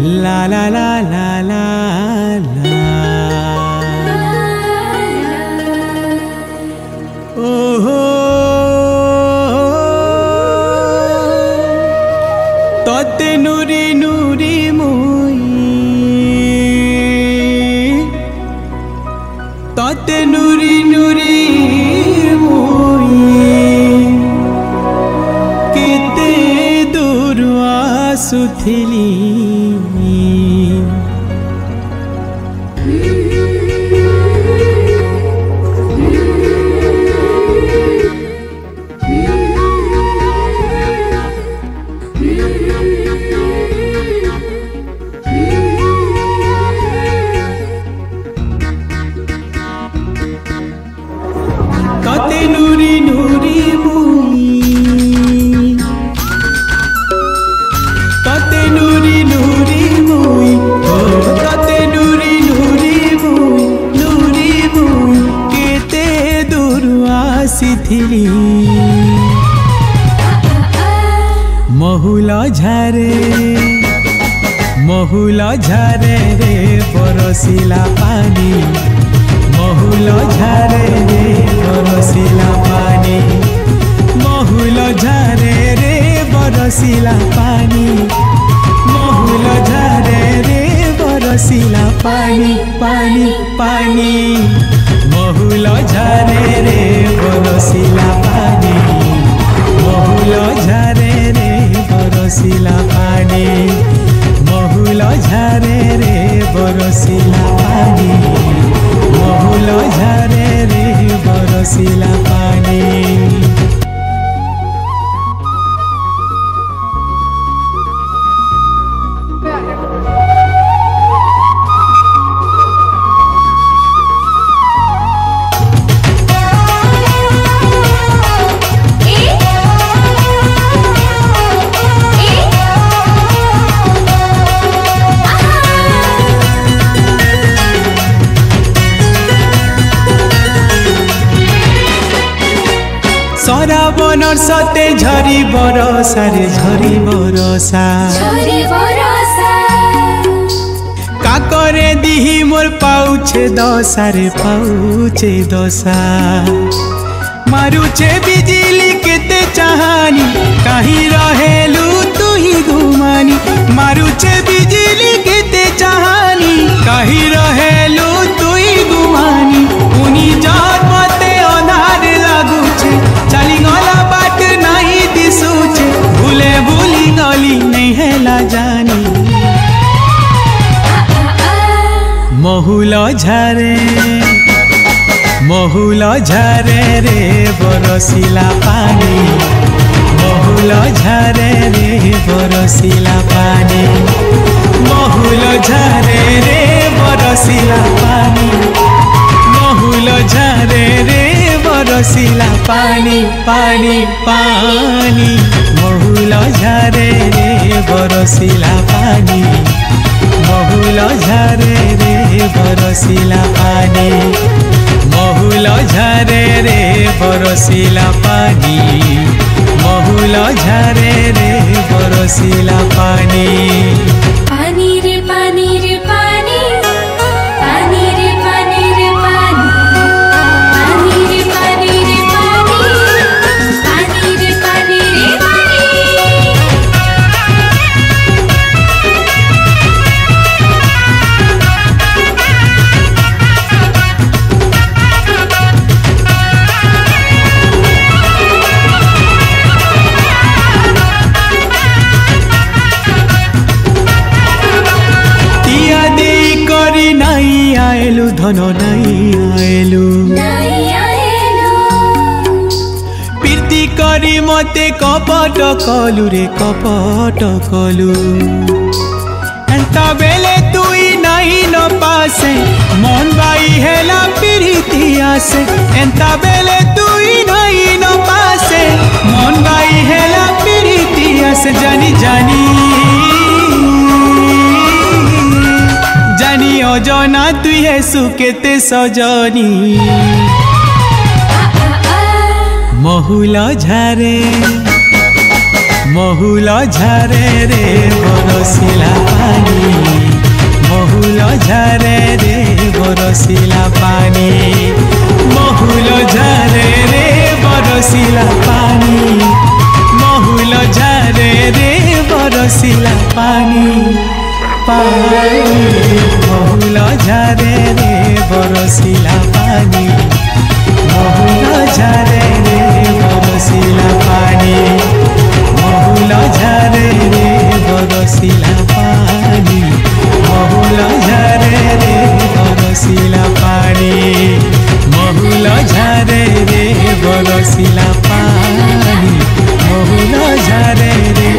La la la la la la. Oh, tote nuri nuri moi, tote nuri nuri moi, kete duru asuthili. Tote nuri nuri moi, tote nuri nuri moi, oh tote nuri nuri moi, nuri moi, kete duru asithili. Mahula झरे रे बरसिला पानी, महुला झरे रे बरसिला पानी, महुला झरे रे बरसिला पानी, महुला झरे रे बरसिला पानी पानी पानी, महुला झरे रे बरसिला पानी, महुला झरे रे बरसिला पानी, महुला झरे रे बरसिला पानी, महुला झरे रे बरसिला पानी। सराबनर सते झरी बरसा रे झरी बरसा, काकरे दिही मोर पाउछे दशा रे पाउछे दशा, मारुछे बिजली केते चाहानी, कहीं रहेलु तू ही घुमानी, मारुछे बिजली केते चाहानी, कहीं रहेलु तू ही घुमानी, उनी जात मते अनार लागुछे, चली गला बाट नहीं दिसुछे, भूले भूली गली नहीं हेला जानी। महुला झरे रे बरसिला पानी, महुला झरे रे बरसिला पानी, महुला झरे रे बरसिला पानी, महुला झरे रे बरसिला पानी पानी पानी, महुला झरे रे बरसिला पानी, महुला झरे रे बरसिला पानी, महुला झरे रे बरसिला पानी, महुला झरे रे बरसिला पानी। पानी रे पानी रे पानी, पानी रे पानी रे पानी, पानी रे पानी रे पानी, पानी रे पानी रे पानी। धन नहीं आएलु, प्रीति करी मते कपट कलु रे कपट कलु, एंता बेले तुई नहीं न पासे, मन बाई हेला प्रीति आसे, एंता बेले तुई नहीं न पासे, मन बाई हेला प्रीति आसे, जानी जानी जानी अजना तुई है सुकेते सजनी। महुला झरे रे बरसिला पानी, पानी बहुल झारे रे बरसिला पानी बहुल झारे रे बरसिला पानी बहुल झारे रे बरसिला पानी बहुल झारे रे बरसिला पानी बहुल झारे रे बरसिला पानी बहुल झारे रे